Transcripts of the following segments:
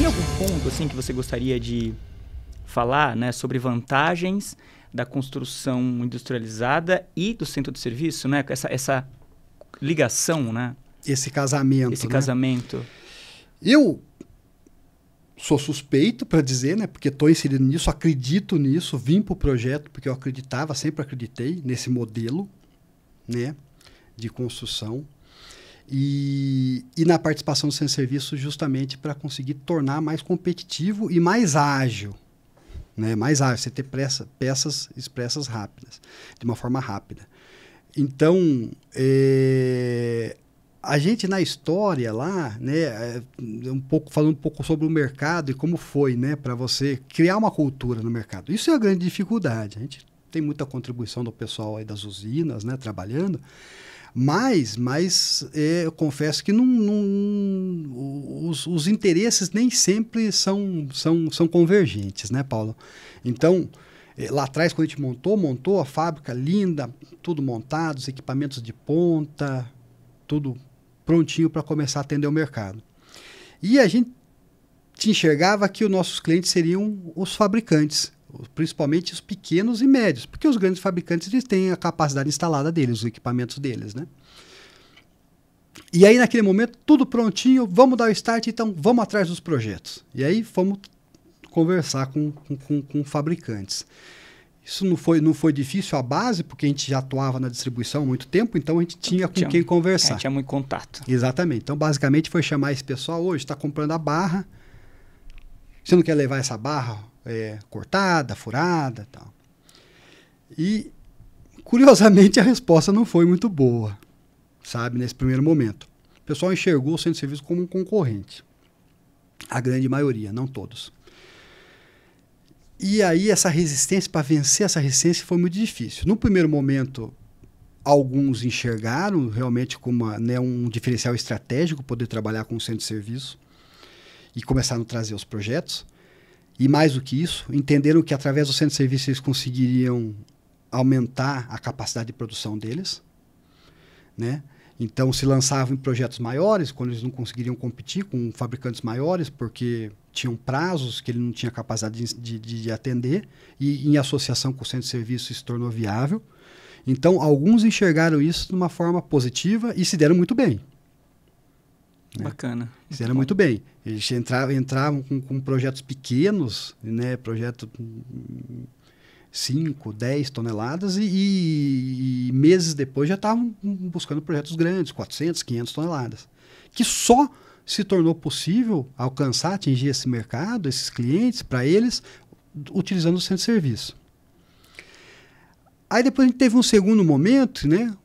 Teria algum ponto assim que você gostaria de falar, né, sobre vantagens da construção industrializada e do centro de serviço, né? Essa ligação, né? Esse casamento. Esse casamento. Eu sou suspeito para dizer, né? Porque estou inserido nisso, acredito nisso, vim para o projeto porque eu acreditava, sempre acreditei nesse modelo, né, de construção. E na participação do centro de serviço justamente para conseguir tornar mais competitivo e mais ágil. Né? Mais ágil, você ter peças expressas rápidas, de uma forma rápida. Então, a gente na história lá, né, falando um pouco sobre o mercado e como foi, né, para você criar uma cultura no mercado. Isso é a grande dificuldade. A gente tem muita contribuição do pessoal aí das usinas, né, trabalhando. Mas eu confesso que os interesses nem sempre são convergentes, né, Paulo? Então, lá atrás, quando a gente montou a fábrica linda, tudo montado, os equipamentos de ponta, tudo prontinho para começar a atender o mercado. E a gente enxergava que os nossos clientes seriam os fabricantes, principalmente os pequenos e médios, porque os grandes fabricantes eles têm a capacidade instalada deles, os equipamentos deles, né? E aí, naquele momento, tudo prontinho, vamos dar o start, então vamos atrás dos projetos. E aí fomos conversar com fabricantes. Isso não foi difícil a base, porque a gente já atuava na distribuição há muito tempo, então a gente tinha com quem conversar. Tinha muito contato. Exatamente. Então, basicamente, foi chamar esse pessoal, hoje está comprando a barra, você não quer levar essa barra cortada, furada e tal. E, curiosamente, a resposta não foi muito boa, sabe, nesse primeiro momento. O pessoal enxergou o centro de serviço como um concorrente. A grande maioria, não todos. E aí, essa resistência, para vencer essa resistência, foi muito difícil. No primeiro momento, alguns enxergaram realmente como um diferencial estratégico poder trabalhar com o centro de serviço e começaram a trazer os projetos. E mais do que isso, entenderam que através do centro de serviço eles conseguiriam aumentar a capacidade de produção deles, né? Então se lançavam em projetos maiores, quando eles não conseguiriam competir com fabricantes maiores, porque tinham prazos que ele não tinha capacidade de atender, e em associação com o centro de serviço isso se tornou viável. Então alguns enxergaram isso de uma forma positiva e se deram muito bem. Bacana. Fizeram muito bem. Eles entravam com projetos pequenos, né, projeto 5, 10 toneladas e meses depois já estavam buscando projetos grandes, 400, 500 toneladas. Que só se tornou possível alcançar, atingir esse mercado, esses clientes, para eles, utilizando o centro de serviço. Aí depois a gente teve um segundo momento, né,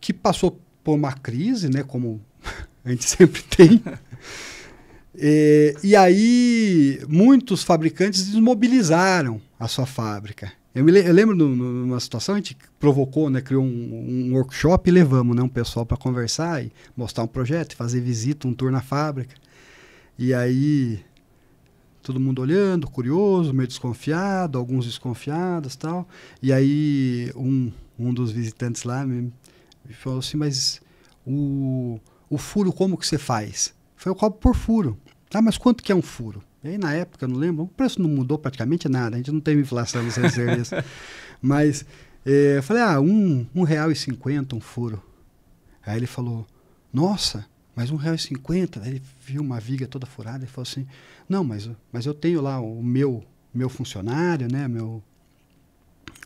que passou por uma crise, né, como a gente sempre tem. E aí muitos fabricantes desmobilizaram a sua fábrica. Eu lembro numa situação, a gente provocou, né, criou um workshop e levamos, né, um pessoal para conversar e mostrar um projeto, fazer visita, um tour na fábrica. E aí todo mundo olhando, curioso, meio desconfiado, alguns desconfiados e tal. E aí um dos visitantes lá me falou assim, mas o furo como que você faz? Foi eu cobro por furo. Ah, mas quanto que é um furo? E aí, na época, eu não lembro, o preço não mudou praticamente nada, a gente não teve inflação no centro de serviço. Mas eu falei, R$1,50 um furo. Aí ele falou, nossa, mas R$1,50? Aí ele viu uma viga toda furada e falou assim, não, mas eu tenho lá o meu funcionário, né, meu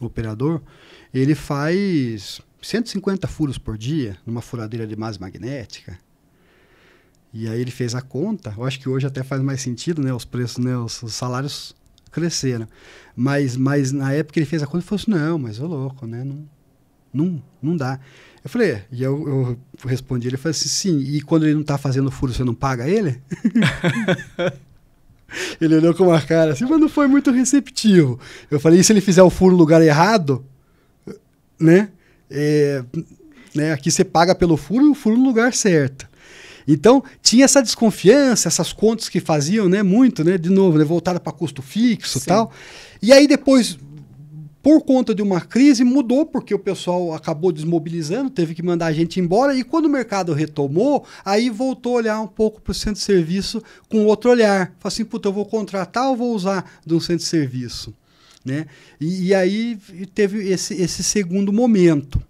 operador, ele faz 150 furos por dia numa furadeira de base magnética. E aí ele fez a conta, eu acho que hoje até faz mais sentido, né, os preços, né, os salários cresceram. Mas na época ele fez a conta e falou assim, não, mas ô louco, né, não dá. Eu falei, e eu respondi, ele falou assim, sim, e quando ele não está fazendo furo, você não paga ele? Ele olhou com uma cara assim, mas não foi muito receptivo. Eu falei, e se ele fizer o furo no lugar errado, né, aqui você paga pelo furo e o furo no lugar certo. Então, tinha essa desconfiança, essas contas que faziam, né, muito, né, de novo, né, voltada para custo fixo e tal. E aí depois, por conta de uma crise, mudou, porque o pessoal acabou desmobilizando, teve que mandar a gente embora, e quando o mercado retomou, aí voltou a olhar um pouco para o centro de serviço com outro olhar. Falei assim, puta, eu vou contratar ou vou usar de um centro de serviço? Né? E aí teve esse segundo momento.